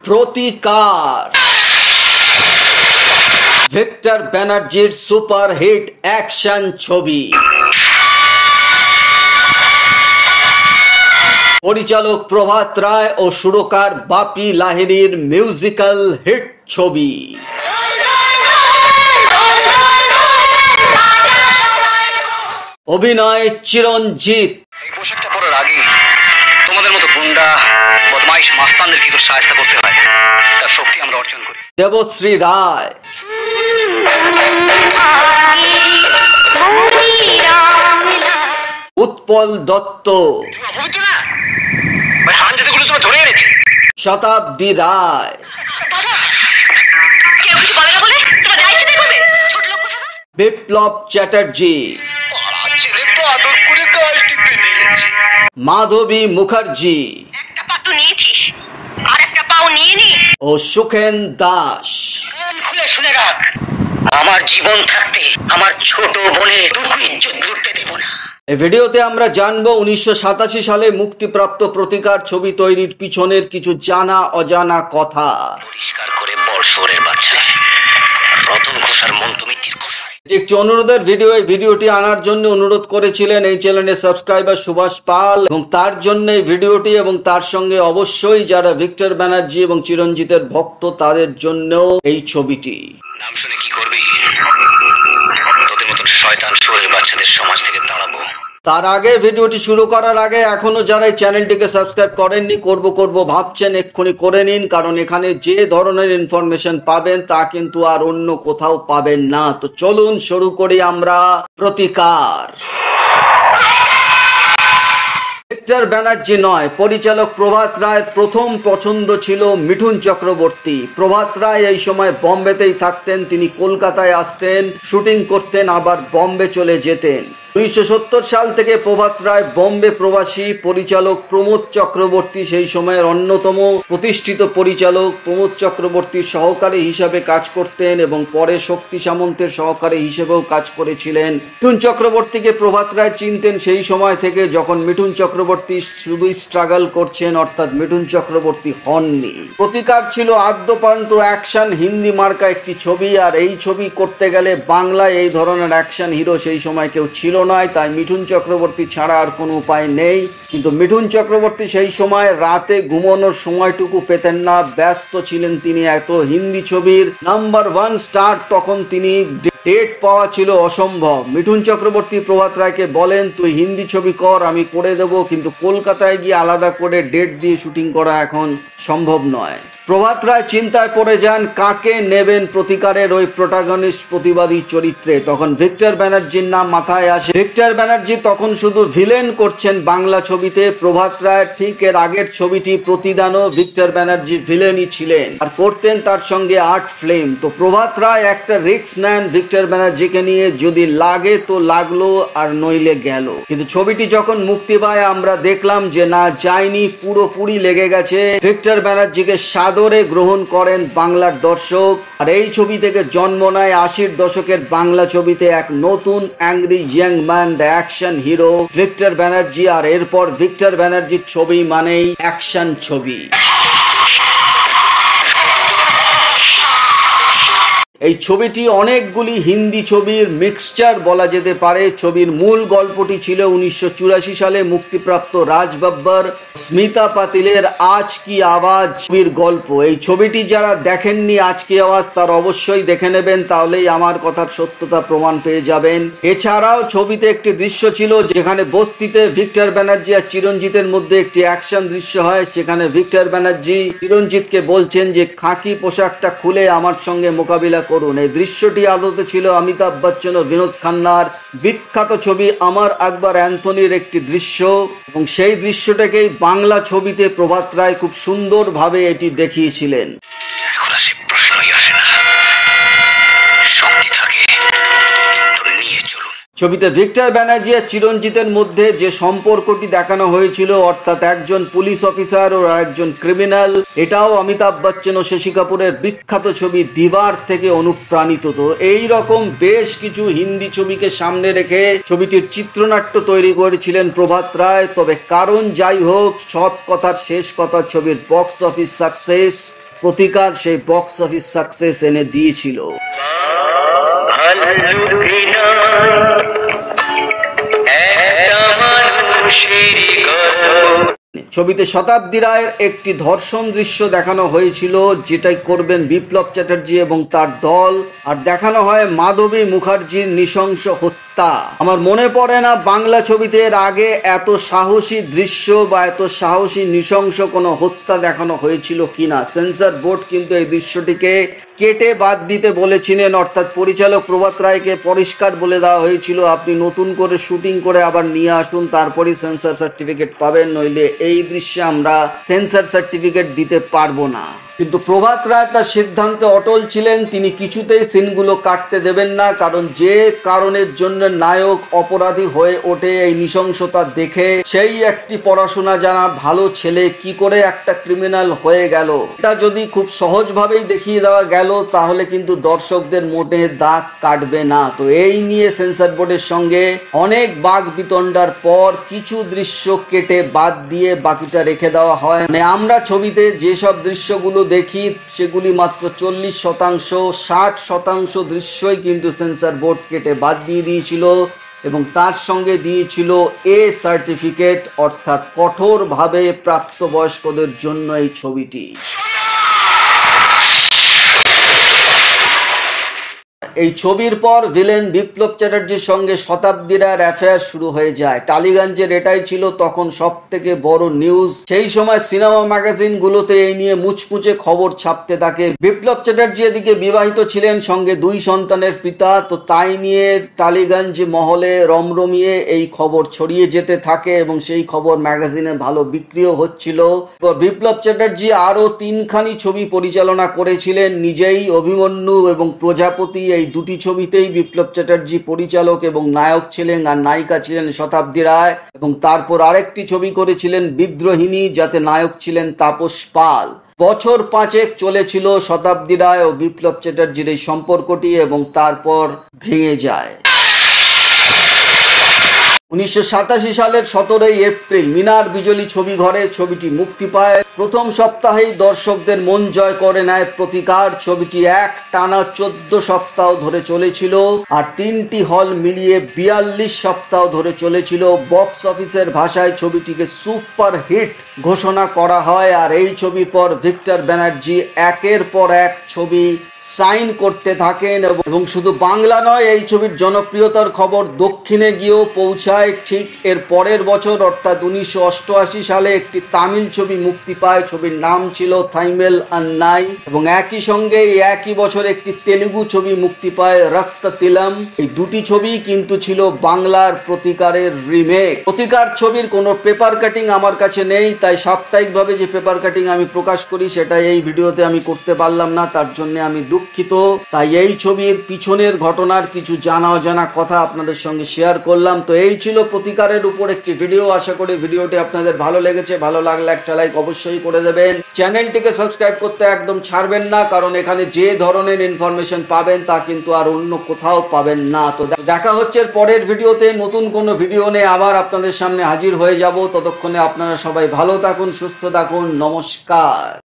প্রতিকার ভিক্টর ব্যানার্জির superhit action ছবি। পরিচালক প্রভাত রায় ও সুরকার বাপি লাহিড়ীর মিউজিক্যাল হিট ছবি। অভিনয় চিরঞ্জিত। এই পোশাকটা পরার আগে তোমাদের মতো গুন্ডা বদমাইশ মাস্তানদের কি করে সাহায্য করতে হয় তার শক্তি আমরা অর্জন করি। দেবশ্রী রায়। উৎপল দত্ত। শতাব্দী রায়। বিপ্লব চ্যাটার্জি। মাধবী মুখার্জি ও সুখেন দাস। শুনে রাখ, আমার জীবন থাকতে আমার ছোট বোনের ইজ্জত লুটতে দেব না। এই ভিডিওতে আমরা জানবো 1987 সালে মুক্তিপ্রাপ্ত প্রতিকার ছবি তৈরির পিছনের কিছু জানা অজানা কথা। পরিষ্কার করে বর্ষরের বাচ্চা রতন ঘোষার মন তুমি একটি অনুরোধের ভিডিও। এই ভিডিওটি আনার জন্য অনুরোধ করেছিলেন এই চ্যানেলের সাবস্ক্রাইবার সুভাষ পাল, এবং তার জন্য এই ভিডিওটি এবং তার সঙ্গে অবশ্যই যারা ভিক্টর ব্যানার্জি এবং চিরঞ্জিতের ভক্ত তাদের জন্যও এই ছবিটি। নাম শুনে কি করবি? তোদের মতো শয়তান শোরের বাচ্চাদের সমাজ থেকে তাড়াবো। তার আগে ভিডিওটি শুরু করার আগে এখনো যারা এই চ্যানেলটিকে সাবস্ক্রাইব করেননি, করব ভাবছেন, এক্ষুনি করে নিন, কারণ এখানে যে ধরনের ইনফরমেশন পাবেন তা কিন্তু আর অন্য কোথাও পাবেন না। তো চলুন শুরু করি আমরা প্রতিকার। ভিক্টর ব্যানার্জি নয়, পরিচালক প্রভাত রায়ের প্রথম পছন্দ ছিল মিঠুন চক্রবর্তী। প্রভাত রায় এই সময় বম্বেতেই থাকতেন, তিনি কলকাতায় আসতেন, শুটিং করতেন, আবার বম্বে চলে যেতেন। 1970 সাল থেকে প্রভাত রায় বম্বে প্রবাসী। পরিচালক প্রমোদ চক্রবর্তী সেই সময়ের অন্যতম প্রতিষ্ঠিত পরিচালক। প্রমোদ চক্রবর্তীর সহকারী হিসাবে কাজ করতেন এবং পরে শক্তি সামন্তের সহকারী হিসেবেও কাজ করেছিলেন। মিঠুন চক্রবর্তীকে প্রভাত রায় চিনতেন সেই সময় থেকে যখন মিঠুন চক্রবর্তী শুধুই স্ট্রাগল করছেন, অর্থাৎ মিঠুন চক্রবর্তী হননি। প্রতিকার ছিল আদ্যপান্ত অ্যাকশন হিন্দি মার্কা একটি ছবি, আর এই ছবি করতে গেলে বাংলায় এই ধরনের অ্যাকশন হিরো সেই সময় কেউ ছিল নয়, তাই মিঠুন চক্রবর্তী ছাড়া আর কোনো উপায় নেই। কিন্তু মিঠুন চক্রবর্তী সেই সময় রাতে ঘুমানোর সময়টুকু পেতেন না, ব্যস্ত ছিলেন তিনি। এত হিন্দি ছবির নাম্বার 1 স্টার, তখন তিনি ডেট পাওয়া ছিল অসম্ভব। মিঠুন চক্রবর্তী প্রভাত রায়কে বলেন, তুই হিন্দি ছবি কর, আমি করে দেব, কিন্তু কলকাতায় গিয়ে আলাদা করে ডেট দিয়ে শুটিং করা এখন সম্ভব নয়। প্রভাত রায় চিন্তায় পড়ে যান কাকে নেবেন প্রতিকারের ওই প্রোটাগনিস্ট প্রতিবাদী চরিত্রে। তখন ভিক্টর ব্যানার্জির নাম মাথায় আসে। ভিক্টর ব্যানার্জি তখন শুধু ভিলেন করছেন বাংলা ছবিতে। প্রভাত রায় ঠিক এর আগের ছবিটি প্রতিদানও ভিক্টর ব্যানার্জি ভিলেনই ছিলেন, আর করতেন তার সঙ্গে 8 ফিল্ম। তো প্রভাত রায় একটা রিস্ক নেন ভিক্টর ব্যানার্জিকে নিয়ে, যদি লাগে তো লাগলো আর নইলে গেল। কিন্তু ছবিটি যখন মুক্তি পায় আমরা দেখলাম যে না, যায়নি, পুরোপুরি লেগে গেছে। ভিক্টর ব্যানার্জিকে সাদরে গ্রহণ করেন বাংলার দর্শক, আর এই ছবি থেকে জন্ম নেয় 80-র দশকের বাংলা ছবিতে এক নতুন angry young man action hero Victor Banerjee. আর এরপর ভিক্টর ব্যানার্জির ছবি মানেই অ্যাকশন ছবি। এই ছবিটি অনেকগুলি হিন্দি ছবির মিক্সচার বলা যেতে পারে। ছবির মূল গল্পটি ছিল 1984 সালে মুক্তিপ্রাপ্ত রাজ বাব্বর, স্মিতা পাতিলের আজ কি আওয়াজ ছবির গল্প। এই ছবিটি যারা দেখেননি আজ কি আওয়াজ, তার অবশ্যই দেখে নেবেন, তাহলেই আমার কথার সত্যতা প্রমাণ পেয়ে যাবেন। এছাড়াও ছবিতে একটি দৃশ্য ছিল যেখানে বস্তিতে ভিক্টর ব্যানার্জি আর চিরঞ্জিতের মধ্যে একটি অ্যাকশন দৃশ্য হয়। সেখানে ভিক্টর ব্যানার্জি চিরঞ্জিতকে বলছেন যে খাকি পোশাকটা খুলে আমার সঙ্গে মোকাবিলা করুন। এই দৃশ্যটি আদতে ছিল অমিতাভ বচ্চন ও বিনোদ খান্নার বিখ্যাত ছবি আমার আকবর অ্যান্থনির একটি দৃশ্য, এবং সেই দৃশ্যটাকেই বাংলা ছবিতে প্রভাত রায় খুব সুন্দরভাবে এটি দেখিয়েছিলেন। ছবিতে ভিক্টর ব্যানার্জি আর চিরঞ্জিতের মধ্যে যে সম্পর্কটি দেখানো হয়েছিল, অর্থাৎ একজন পুলিশ অফিসার ও একজন ক্রিমিনাল, এটাও অমিতাভ বচ্চন ও শশী কাপুরের বিখ্যাত ছবি দিবার থেকে অনুপ্রাণিত। তো এই রকম বেশ কিছু হিন্দি ছবিকে সামনে রেখে ছবিটির চিত্রনাট্য তৈরি করেছিলেন প্রভাত রায়। তবে কারণ যাই হোক, সব কথার শেষ কথা, ছবির বক্স অফিস সাকসেস প্রতিকার সেই বক্স অফিস সাকসেস এনে দিয়েছিল। ছবিতে শতাব্দী রায়ের একটি ধর্ষণ দৃশ্য দেখানো হয়েছিল, যেটাই করবেন বিপ্লব চ্যাটার্জি এবং তার দল, আর দেখানো হয় মাধবী মুখার্জির নৃশংস হত্যা। আমার মনে পড়ে না বাংলা ছবিতে এর আগে এত সাহসী দৃশ্য বা এত সাহসী নৃশংস কোনো হত্যা দেখানো হয়েছিল কিনা। সেন্সর বোর্ড কিন্তু এই দৃশ্যটিকে কেটে বাদ দিতে বলেছিলেন, অর্থাৎ পরিচালক প্রভাত রায়কে পরিষ্কার বলে দেওয়া হয়েছিল আপনি নতুন করে শুটিং করে আবার নিয়ে আসুন, তারপরই সেন্সর সার্টিফিকেট পাবেন, নইলে এই দৃশ্যে আমরা সেন্সর সার্টিফিকেট দিতে পারবো না। কিন্তু প্রভাত রায় তার সিদ্ধান্তে অটল ছিলেন, তিনি কিছুতেই সিনগুলো কাটতে দেবেন না, কারণ যে কারণের জন্য নায়ক অপরাধী হয়ে ওঠে এই নৃশংসতা দেখে, সেই একটি পড়াশোনা জানা ভালো ছেলে কি করে একটা ক্রিমিনাল হয়ে গেল, এটা যদি খুব সহজভাবেই দেখিয়ে দেওয়া গেল তাহলে কিন্তু দর্শকদের মোটে দাগ কাটবে না। তো এই নিয়ে সেন্সর বোর্ডের সঙ্গে অনেক বাক বিতণ্ডার পর কিছু দৃশ্য কেটে বাদ দিয়ে বাকিটা রেখে দেওয়া হয়। মানে আমরা ছবিতে যেসব দৃশ্যগুলো দেখি সেগুলি মাত্র 40%, 60% দৃশ্যই কিন্তু সেন্সর বোর্ড কেটে বাদ দিয়ে দিয়েছিল এবং তার সঙ্গে দিয়েছিল এ সার্টিফিকেট, অর্থাৎ কঠোরভাবে প্রাপ্তবয়স্কদের জন্য এই ছবিটি। এই ছবির পর ভিলেন বিপ্লব চ্যাটার্জির সঙ্গে শতাব্দী রায়ের অ্যাফেয়ার শুরু হয়ে যায়। টালিগঞ্জের এটাই ছিল তখন সব থেকে বড় নিউজ। সেই সময় সিনেমা ম্যাগাজিন গুলোতে এই নিয়ে মুচমুচে খবর ছাপতে থাকে। বিপ্লব চ্যাটার্জি এদিকে বিবাহিত ছিলেন, সঙ্গে 2 সন্তানের পিতা, তো তাই নিয়ে টালিগঞ্জ মহলে রমরমিয়ে এই খবর ছড়িয়ে যেতে থাকে এবং সেই খবর ম্যাগাজিনে ভালো বিক্রিও হচ্ছিল। বিপ্লব চ্যাটার্জি আরো 3খানি ছবি পরিচালনা করেছিলেন নিজেই, অভিমন্যু এবং প্রজাপতি। এই দুটি ছবিতেই বিপ্লব চ্যাটার্জি পরিচালক এবং নায়ক ছিলেন, আর নায়িকা ছিলেন শতাব্দী রায়। এবং তারপর আরেকটি ছবি করেছিলেন বিদ্রোহিনী, যাতে নায়ক ছিলেন তাপস পাল। বছর 5 চলেছিল শতাব্দী রায় ও বিপ্লব চ্যাটার্জির এই সম্পর্কটি এবং তারপর ভেঙে যায়। 1987 সালের 17 এপ্রিল মিনার বিজলি ছবি ঘরে ছবিটি মুক্তি পায়। প্রথম সপ্তাহেই দর্শকদের মন জয় করে নেয় প্রতিকার। ছবিটি টানা 14 সপ্তাহ ধরে চলেছিল, আর 3টি হল মিলিয়ে 42 সপ্তাহ ধরে চলেছিল। বক্স অফিসের ভাষায় ছবিটিকে সুপার হিট ঘোষণা করা হয়। আর এই ছবির পর ভিক্টর ব্যানার্জি একের পর এক ছবি সাইন করতে থাকেন এবং শুধু বাংলা নয়, এই ছবির জনপ্রিয়তার খবর দক্ষিণে গিয়েও পৌঁছায়। ঠিক এর পরের বছর অর্থাৎ 1988 সালে একটি তামিল ছবি মুক্তি পায়, ছবির নাম ছিল থাইমেল আন্নাই। এবং একই সঙ্গে একই বছর একটি তেলুগু ছবি মুক্তি পায়, রক্ততিলম। এই দুটি ছবি কিন্তু ছিল বাংলার প্রতিকারের রিমেক। প্রতিকার ছবির কোনো পেপার কাটিং আমার কাছে নেই, তাই সাপ্তাহিকভাবে যে পেপার কাটিং আমি প্রকাশ করি সেটা এই ভিডিওতে আমি করতে পারলাম না, তার জন্য আমি দুঃখিত। তাই এই ছবির পিছনের ঘটনার কিছু জানা অজানা কথা আপনাদের সঙ্গে শেয়ার করলাম। তো এই ছিল প্রতিকারের উপর একটি ভিডিও। আশা করি ভিডিওটি আপনাদের ভালো লেগেছে। ভালো লাগলে একটা লাইক অবশ্যই করে দেবেন। চ্যানেলটিকে সাবস্ক্রাইব করতে একদম ছাড়বেন না, কারণ এখানে যে ধরনের ইনফরমেশন পাবেন তা কিন্তু আর অন্য কোথাও পাবেন না। তো দেখা হচ্ছে পরের ভিডিওতে, নতুন কোনো ভিডিও নিয়ে আবার আপনাদের সামনে হাজির হয়ে যাব। ততক্ষণে আপনারা সবাই ভালো থাকুন, সুস্থ থাকুন। নমস্কার।